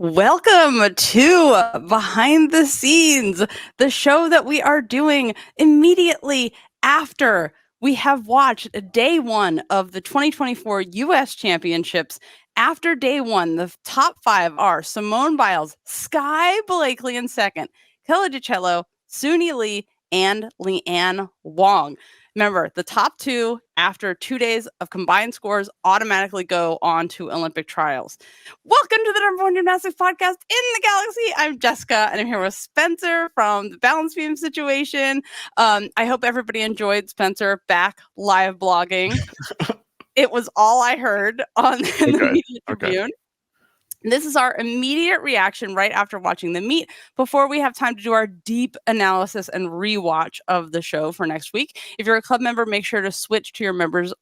Welcome to Behind the Scenes, the show that we are doing immediately after we have watched day one of the 2024 U.S. Championships. After day one, the top five are Simone Biles, Skye Blakely in second, Kelly DiCello, Suni Lee, and Leanne Wong. Remember, the top two after 2 days of combined scores automatically go on to Olympic trials. Welcome to the number one gymnastics podcast in the galaxy. I'm Jessica, and I'm here with Spencer from the Balance Beam Situation. I hope everybody enjoyed Spencer back live blogging. It was all I heard on the Media Tribune. This is our immediate reaction right after watching the meet before we have time to do our deep analysis and rewatch of the show for next week. If you're a club member, make sure to switch to your members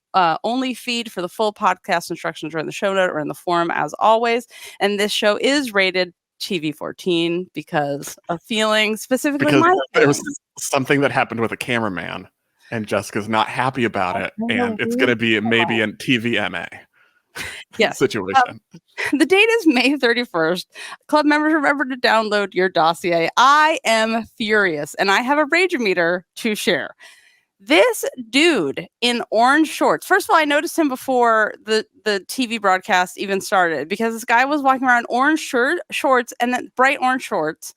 only feed for the full podcast. Instructions are in the show note or in the forum as always. And this show is rated TV-14 because of feelings, specifically because my there was something that happened with a cameraman and Jessica's not happy about it. And it's going to be maybe a TVMA. Yes. Situation. The date is May 31st. Club members, remember to download your dossier. I am furious, and I have a rage meter to share. This dude in orange shorts. First of all, I noticed him before the TV broadcast even started because this guy was walking around orange shorts and then bright orange shorts,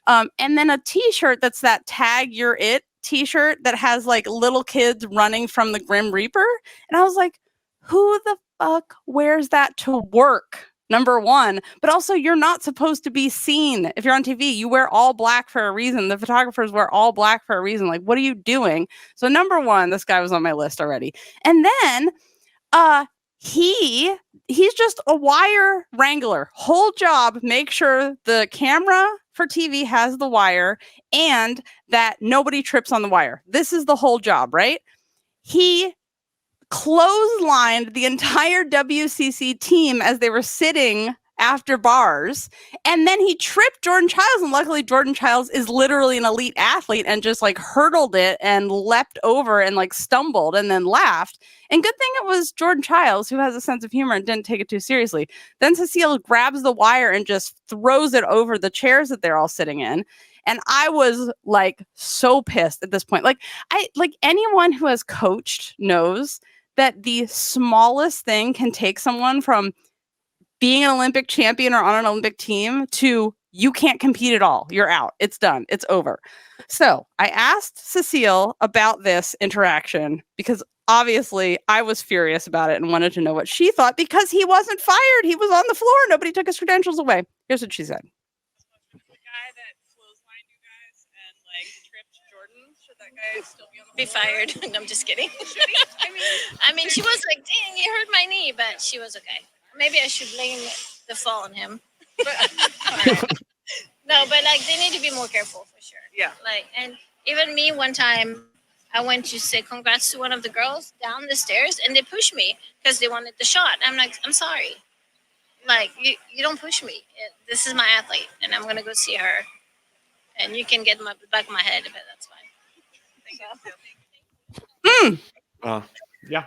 and then a T-shirt that's that tag you're it T-shirt that has like little kids running from the Grim Reaper, and I was like, who the fuck wears that to work? Number one, but also you're not supposed to be seen. If you're on TV, you wear all black for a reason. The photographers wear all black for a reason. Like, what are you doing? So number one, this guy was on my list already. And then he's just a wire wrangler. Whole job, make sure the camera for TV has the wire and that nobody trips on the wire. This is the whole job, right? He clotheslined the entire WCC team as they were sitting after bars, and then he tripped Jordan Childs, and luckily Jordan Childs is literally an elite athlete and just like hurdled it and leapt over and like stumbled and then laughed. And good thing it was Jordan Childs who has a sense of humor and didn't take it too seriously. Then Cecile grabs the wire and just throws it over the chairs that they're all sitting in. And I was like so pissed at this point. Like anyone who has coached knows that the smallest thing can take someone from being an Olympic champion or on an Olympic team to you can't compete at all. You're out. It's done. It's over. So I asked Cecile about this interaction because obviously I was furious about it and wanted to know what she thought because he wasn't fired. He was on the floor. Nobody took his credentials away. Here's what she said. Be fired. No, I'm just kidding. I mean, she was like, dang, you hurt my knee, but she was okay. Maybe I should blame the fall on him. No, but like they need to be more careful for sure. Yeah. Like, and even me one time, I went to say congrats to one of the girls down the stairs, and they pushed me because they wanted the shot. I'm like, I'm sorry. Like, you don't push me. This is my athlete, and I'm gonna go see her, and you can get my back of my head, but that's fine. Yeah.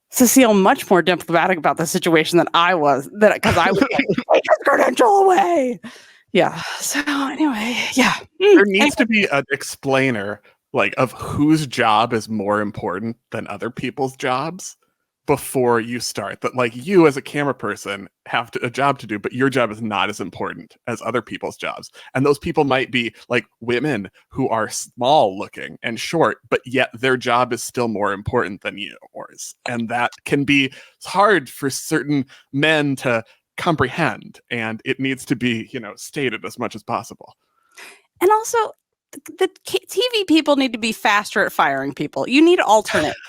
Cecile much more diplomatic about the situation than I was. Because I was like, take his credential away. Yeah. So anyway, yeah. There needs to be an explainer like of whose job is more important than other people's jobs before you start. That like you as a camera person have a job to do, but your job is not as important as other people's jobs. And those people might be like women who are small looking and short, but yet their job is still more important than yours. And that can be hard for certain men to comprehend. And it needs to be, stated as much as possible. And also the TV people need to be faster at firing people. You need alternates.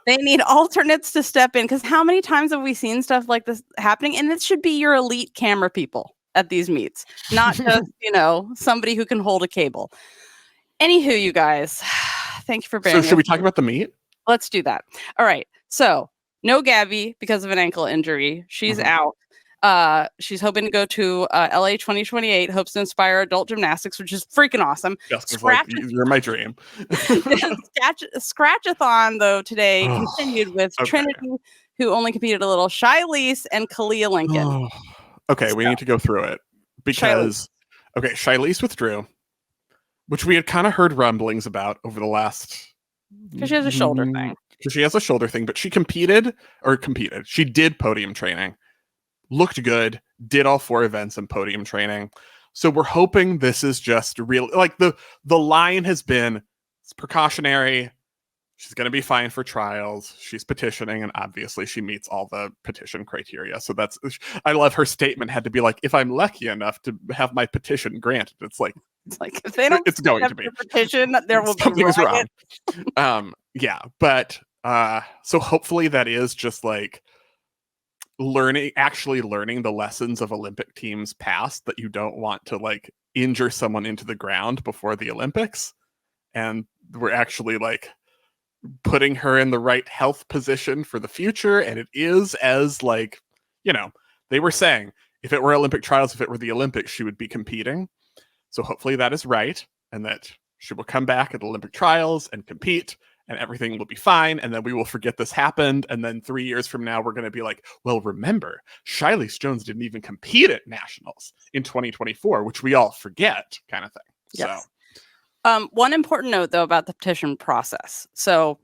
They need alternates to step in because how many times have we seen stuff like this happening? And it should be your elite camera people at these meets, not just, somebody who can hold a cable. Anywho, you guys, thank you for bearing. So should we talk about the meet? Let's do that. All right. So no Gabby because of an ankle injury. She's out. She's hoping to go to LA 2028, hopes to inspire adult gymnastics, which is freaking awesome. You're my dream. Scratch-a-thon, though, today continued with Trinity, who only competed a little, Shilese, and Kalia Lincoln. Okay, we need to go through it. because Shilese withdrew, which we had kind of heard rumblings about over the last. Because she has a shoulder thing. Because she has a shoulder thing, but she competed. She did podium training, looked good, did all 4 events in podium training. So we're hoping this is just real. Like the line has been, it's precautionary. She's going to be fine for trials. She's petitioning, and obviously she meets all the petition criteria. So I love her statement had to be like, if I'm lucky enough to have my petition granted, it's like if they don't, it's going to be petition, there will something's be wrong. Yeah, but so hopefully that is just like actually learning the lessons of Olympic teams past, that you don't want to like injure someone into the ground before the Olympics, and we're actually like putting her in the right health position for the future. And it is, as like, they were saying, if it were Olympic trials, if it were the Olympics, she would be competing. So hopefully that is right, and that she will come back at Olympic trials and compete, and everything will be fine, and then we will forget this happened, and then 3 years from now we're going to be like, well, remember, Shilese Jones didn't even compete at nationals in 2024, which we all forget, kind of thing. Yes. So one important note though about the petition process. So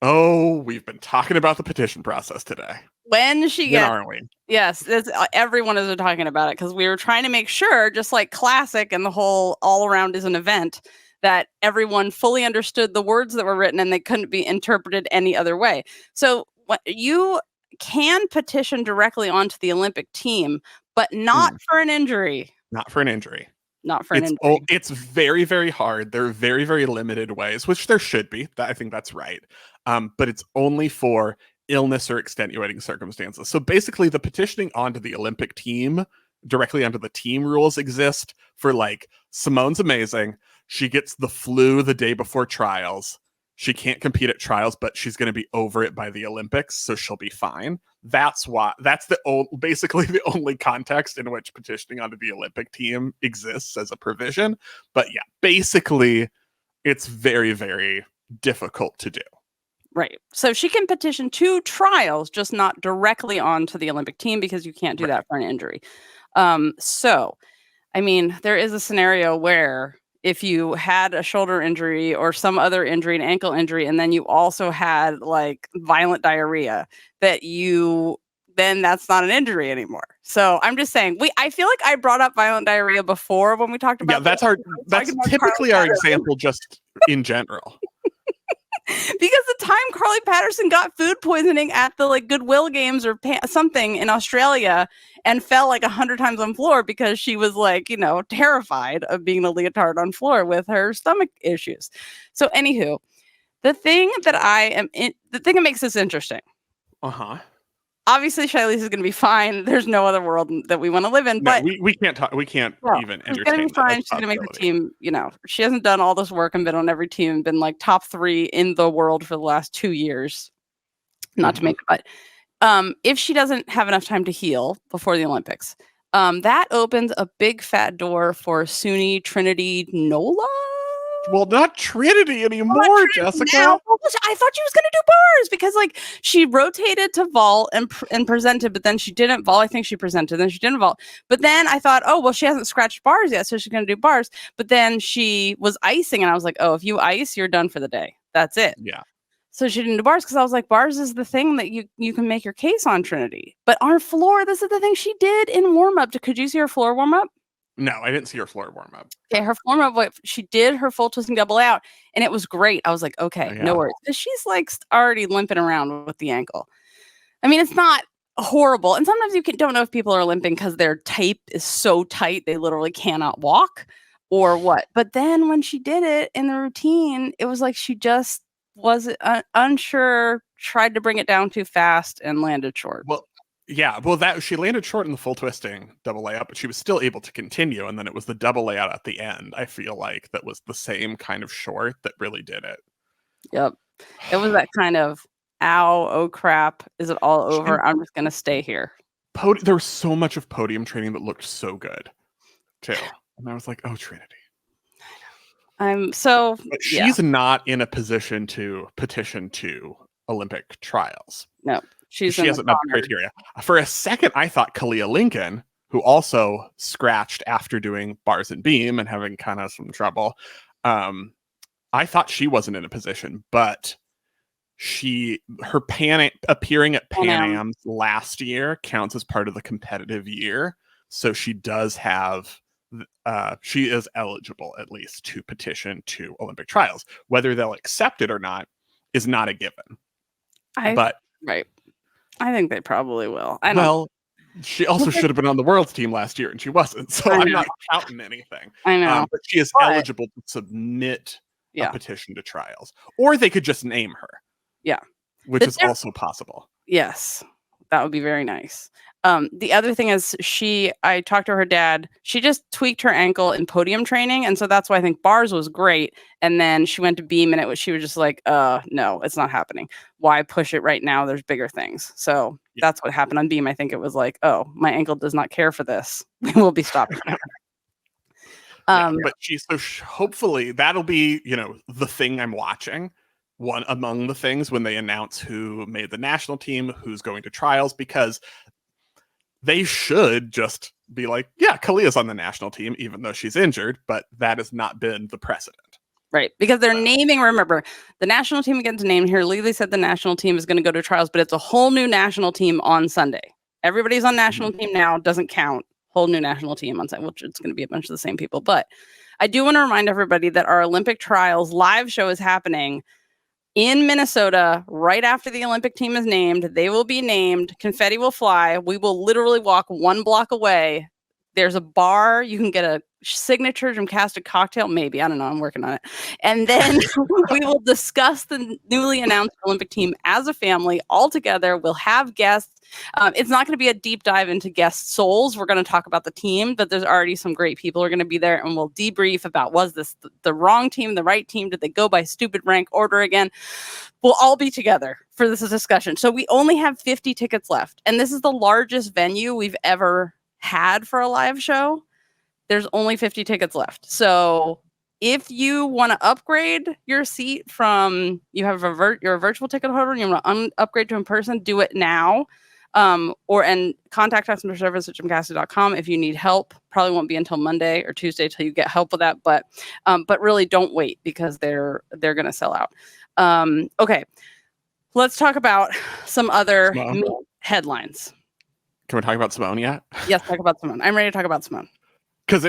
we've been talking about the petition process today. When she gets, aren't we? Yes, everyone is talking about it, because we were trying to make sure, just like Classic and the whole all around is an event, that everyone fully understood the words that were written and they couldn't be interpreted any other way. So you can petition directly onto the Olympic team, but not for an injury. Not for an injury. Not for an injury. It's very, very hard. There are very, very limited ways, which there should be. I think that's right. But it's only for illness or extenuating circumstances. So basically the petitioning onto the Olympic team, directly onto the team rules, exist for like, Simone's amazing. She gets the flu the day before trials. She can't compete at trials, but she's going to be over it by the Olympics, so she'll be fine. That's basically the only context in which petitioning onto the Olympic team exists as a provision. But yeah, basically it's very, very difficult to do. Right. So she can petition to trials, just not directly onto the Olympic team, because you can't do that for an injury. So, I mean, there is a scenario where if you had a shoulder injury or some other injury, an ankle injury, and then you also had like violent diarrhea, then that's not an injury anymore. So I'm just saying, I feel like I brought up violent diarrhea before when we talked about. Yeah, that's typically our example, just in general. Because the time Carly Patterson got food poisoning at the like Goodwill games or something in Australia and fell like 100 times on floor because she was like, terrified of being a leotard on floor with her stomach issues. So anywho, the thing that makes this interesting. Obviously, Shilese is going to be fine. There's no other world that we want to live in. No, but we can't talk. We can't even entertain. She's going to be fine. She's going to make the team. She hasn't done all this work and been on every team and been like top 3 in the world for the last 2 years. Not to make it, but if she doesn't have enough time to heal before the Olympics, that opens a big fat door for Suni, Trinity, Nola. Well, not Trinity anymore, Jessica. Now. I thought she was going to do bars because, like, she rotated to vault and presented, but then she didn't vault. I think she presented, then she didn't vault. But then I thought, oh, well, she hasn't scratched bars yet, so she's going to do bars. But then she was icing, and I was like, oh, if you ice, you're done for the day. That's it. Yeah. So she didn't do bars because I was like, bars is the thing that you can make your case on, Trinity. But on floor, this is the thing she did in warm up. Could you see her floor warm up? No, I didn't see her floor warm up. Okay, her floor warm up, she did her full twisting double out, and it was great. I was like, okay, no worries. Because she's like already limping around with the ankle. I mean, it's not horrible. And sometimes you don't know if people are limping because their tape is so tight they literally cannot walk or what. But then when she did it in the routine, it was like she just was unsure, tried to bring it down too fast, and landed short. Well, she landed short in the full twisting double layout, but she was still able to continue. And then it was the double layout at the end, I feel like, that was the same kind of short that really did it. Yep. It was that kind of, ow, oh crap, is it all over? I'm just going to stay here. There was so much of podium training that looked so good, too. And I was like, oh, Trinity. But she's not in a position to petition to Olympic trials. No. She hasn't met the criteria. For a second, I thought Kalia Lincoln who also scratched after doing bars and beam and having kind of some trouble. I thought she wasn't in a position, but her appearing at Pan Am's last year counts as part of the competitive year. So she does have, she is eligible at least to petition to Olympic trials. Whether they'll accept it or not is not a given. Right. I think they probably will. She also should have been on the world's team last year, and she wasn't. So I'm not counting anything. I know. But she is eligible to submit a petition to trials. Or they could just name her. Yeah. Which is also possible. Yes. That would be very nice. The other thing is I talked to her dad. She just tweaked her ankle in podium training. And so that's why I think bars was great. And then she went to beam and she was just like, no, it's not happening. Why push it right now? There's bigger things. So that's what happened on beam. I think it was like, oh, my ankle does not care for this. We will be stopping now. But hopefully that'll be, the thing I'm watching. One among the things when they announce who made the national team, who's going to trials, because they should just be like, yeah, Kalia's on the national team, even though she's injured, but that has not been the precedent. Right. Because they're naming, remember, the national team gets named here. Legally said the national team is going to go to trials, but it's a whole new national team on Sunday. Everybody's on national team now, doesn't count. Whole new national team on Sunday, which it's going to be a bunch of the same people. But I do want to remind everybody that our Olympic trials live show is happening in Minnesota right after the Olympic team is named. They will be named. Confetti will fly. We will literally walk 1 block away. There's a bar. You can get a signature GymCastic cocktail. Maybe. I don't know. I'm working on it. And then we will discuss the newly announced Olympic team as a family all together. We'll have guests. It's not going to be a deep dive into guest souls. We're going to talk about the team, but there's already some great people who are going to be there, and we'll debrief about, was this the wrong team, the right team? Did they go by stupid rank order again? We'll all be together for this discussion. So we only have 50 tickets left, and this is the largest venue we've ever had for a live show. There's only 50 tickets left. So if you want to upgrade your seat from, you're a virtual ticket holder and you want to upgrade to in person, do it now. And contact customer service at gymcastic.com if you need help. Probably won't be until Monday or Tuesday till you get help with that. But really don't wait, because they're going to sell out. Okay. Let's talk about some other headlines. Can we talk about Simone yet? Yes, talk about Simone. I'm ready to talk about Simone. Because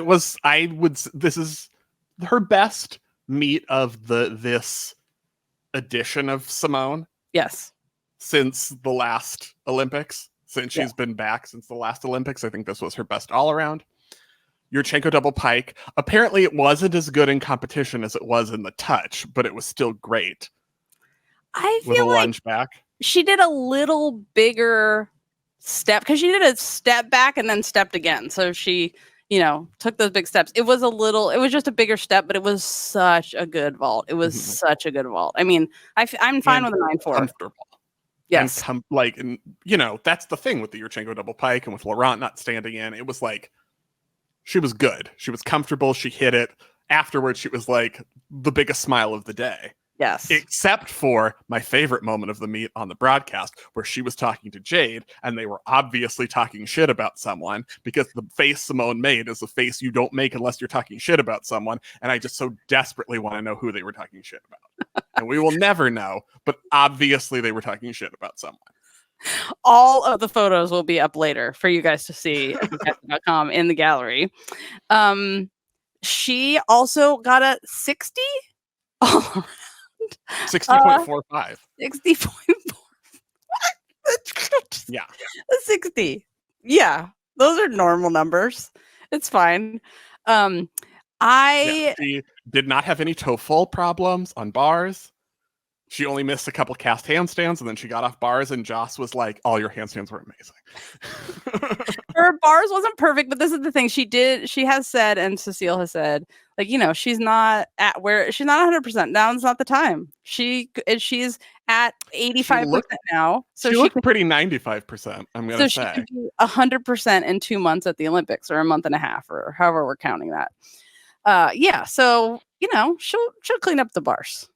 this is her best meet of this edition of Simone. Yes. Since the last Olympics, since she's been back since the last Olympics. I think this was her best all around. Yurchenko double pike. Apparently it wasn't as good in competition as it was in the touch, but it was still great. I feel with a like lunge back. She did a little bigger step, because she did a step back and then stepped again. So she, took those big steps. It was just a bigger step, but it was such a good vault. It was such a good vault. I mean, I'm fine with a 9.4. Comfortable. Yes. That's the thing with the Yurchenko double pike and with Laurent not standing in. It was like, she was good. She was comfortable. She hit it. Afterwards, she was like the biggest smile of the day. Yes. Except for my favorite moment of the meet on the broadcast, where she was talking to Jade and they were obviously talking shit about someone, because the face Simone made is the face you don't make unless you're talking shit about someone. And I just so desperately want to know who they were talking shit about. And we will never know, but obviously they were talking shit about someone. All of the photos will be up later for you guys to see at gymcastic.com in the gallery. She also got a 60 all around. 60.45. 60.4. Yeah. 60. Yeah. Those are normal numbers. It's fine. She did not have any toe fall problems on bars. She only missed a couple cast handstands, and then she got off bars, and Joss was like, all your handstands were amazing. Her bars wasn't perfect, but this is the thing. She has said, and Cecile has said, she's not at where she's not 100%. Now's not the time. She's at 85% now. So she looked pretty 95%, I'm going to say. So she could do 100% in 2 months at the Olympics, or a month and a half, or however we're counting that. So, she'll clean up the bars.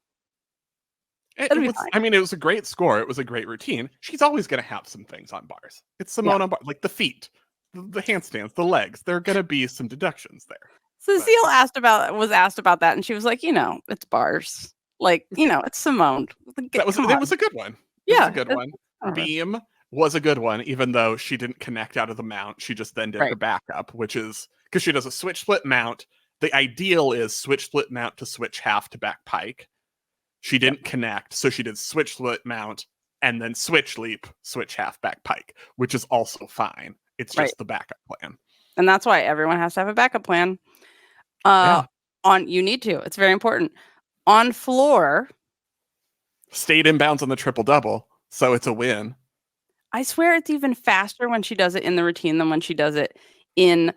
It was a great score. It was a great routine. She's always going to have some things on bars. It's Simone on bars, like the feet. the handstands, the legs. There are going to be some deductions there. Cecile was asked about that, and she was like, it's bars. Like, it's Simone. That was a good one. Yeah, it was a good one. Beam was a good one, even though she didn't connect out of the mount. She just then did her backup, which is because she does a switch split mount. The ideal is switch split mount to switch half to back pike. She didn't connect, so she did switch split mount and then switch leap, switch half back pike, which is also fine. It's just the backup plan. And that's why everyone has to have a backup plan. You need to. It's very important. On floor, stayed inbounds on the triple double, so it's a win. I swear it's even faster when she does it in the routine than when she does it in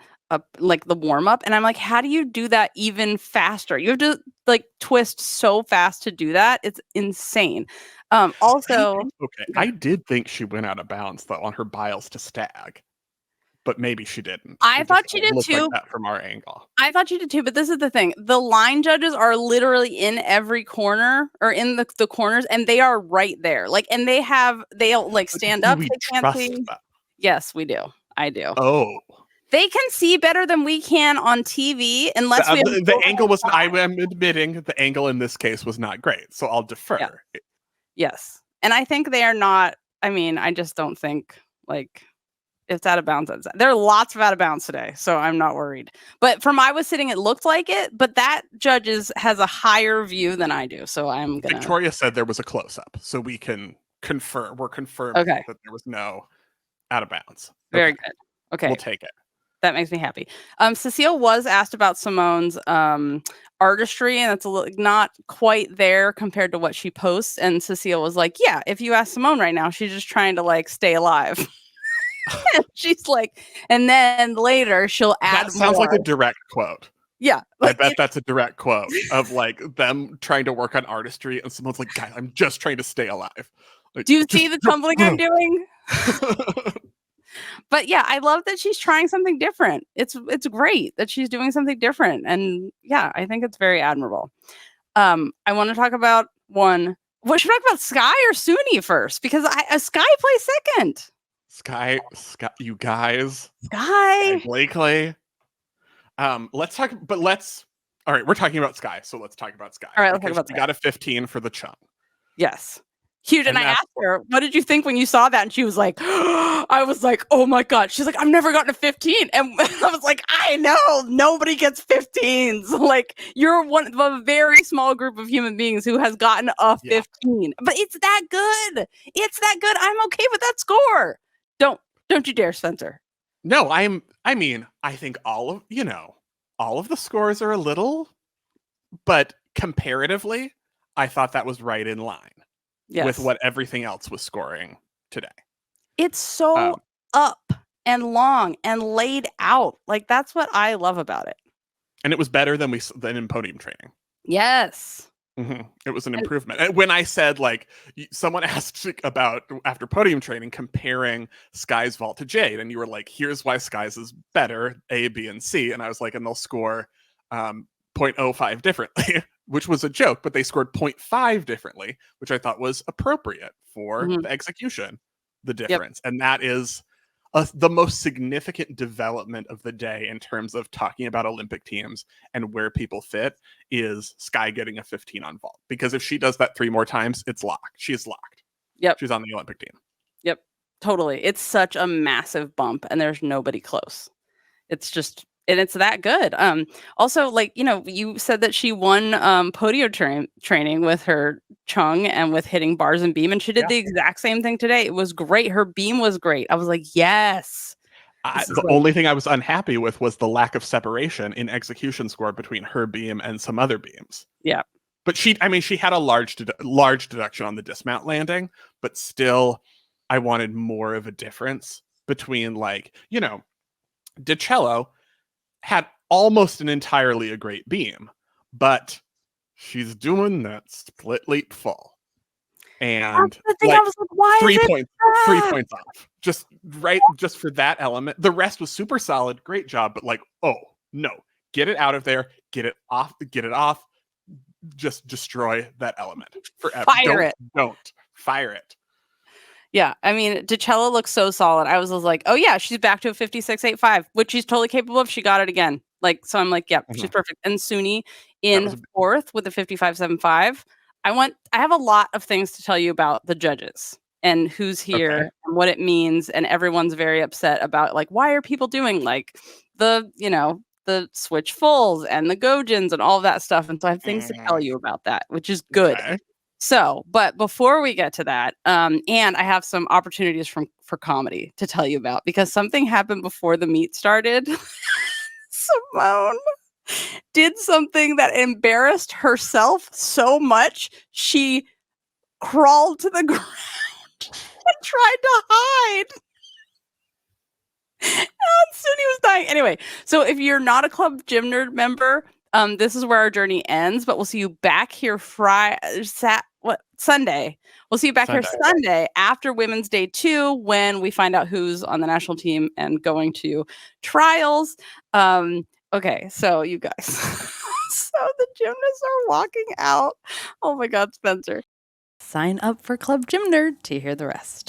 like the warm up. And I'm like, how do you do that even faster? You have to like twist so fast to do that. It's insane. Also, I did think she went out of bounds though on her Biles to stag, but maybe she didn't. I thought she did too. Like that from our angle. I thought she did too, but this is the thing: the line judges are literally in every corner or in the corners, and they are right there. Like, and they'll like stand up. We they can't trust see. them. Yes, we do. I do. Oh. They can see better than we can on TV, unless we have the angle was. I am admitting the angle in this case was not great, so I'll defer. Yeah. Yes, and I think they are not. I mean, I just don't think like if it's out of bounds. There are lots of out of bounds today, so I'm not worried. But from I was sitting, it looked like it, but that has a higher view than I do, so I'm gonna. Victoria said there was a close up, so we can confirm. We're confirming that there was no out of bounds. Very good. Okay, we'll take it. That makes me happy. Cecile was asked about Simone's artistry, and it's not quite there compared to what she posts. And Cecile was like, "Yeah, if you ask Simone right now, she's just trying to like stay alive." She's like, and then later she'll add. That sounds like a direct quote. Yeah, I bet that's a direct quote of like them trying to work on artistry, and someone's like, "Guys, I'm just trying to stay alive." Like, do you see the tumbling I'm doing? But yeah, I love that she's trying something different. It's great that she's doing something different, and yeah, I think it's very admirable. I want to talk about one. What should we talk about, Skye or Suni first? Because Skye plays second. Skye, you guys. Skye Blakely. Let's talk. All right, we're talking about Skye, so let's talk about Skye. All right, let's talk about Skye. Skye. Got a 15 for the chung. Yes. Huge. And I asked her, what did you think when you saw that? And she was like, I was like, oh my God. She's like, I've never gotten a 15. And I was like, I know nobody gets 15s. Like, you're one of a very small group of human beings who has gotten a 15. Yeah. But it's that good. It's that good. I'm okay with that score. Don't you dare, Spencer. No, I think all of the scores are a little, but comparatively, I thought that was right in line. Yes. With what everything else was scoring today. It's so up and long and laid out. Like, that's what I love about it. And it was better than in podium training. Yes. Mm-hmm. It was an improvement. And when I said, like, someone asked about, after podium training, comparing Skye's vault to Jade, and you were like, here's why Skye's is better, A, B, and C. And I was like, and they'll score 0.05 differently. Which was a joke, but they scored 0.5 differently, which I thought was appropriate for the execution, the difference. Yep. And that is the most significant development of the day in terms of talking about Olympic teams and where people fit is Skye getting a 15 on vault. Because if she does that 3 more times, it's locked. She's locked. Yep. She's on the Olympic team. Yep. Totally. It's such a massive bump, and there's nobody close. It's just... And it's that good. Also, like, you said that she won podium training with her chung and with hitting bars and beam, and she did the exact same thing today. It was great. Her beam was great. I was like, yes. The only thing I was unhappy with was the lack of separation in execution score between her beam and some other beams. Yeah. But she had a large deduction on the dismount landing, but still, I wanted more of a difference between, like, DiCello had almost an entirely a great beam, but she's doing that split leap full. And that's the thing. I was like, why 3 points, 3 points off. Just for that element. The rest was super solid, great job, but like, oh no, get it out of there, get it off, just destroy that element forever. Fire it. Don't fire it. Yeah, I mean, DiCella looks so solid. I was like, oh yeah, she's back to a 56.85, which she's totally capable of. She got it again. Like, so I'm like, yeah, she's perfect. And Suni in fourth with a 55.75. I have a lot of things to tell you about the judges and who's here and what it means. And everyone's very upset about like, why are people doing like the switch fulls and the gojins and all of that stuff. And so I have things to tell you about that, which is good. Okay. So, but before we get to that, and I have some opportunities for comedy to tell you about because something happened before the meet started. Simone did something that embarrassed herself so much she crawled to the ground and tried to hide. And Suni was dying. Anyway, so if you're not a Club Gym Nerd member, this is where our journey ends. But we'll see you back here Sunday. We'll see you back here Sunday after Women's Day 2 when we find out who's on the national team and going to trials. Okay, so you guys, so the gymnasts are walking out. Oh my God, Spencer. Sign up for Club Gym Nerd to hear the rest.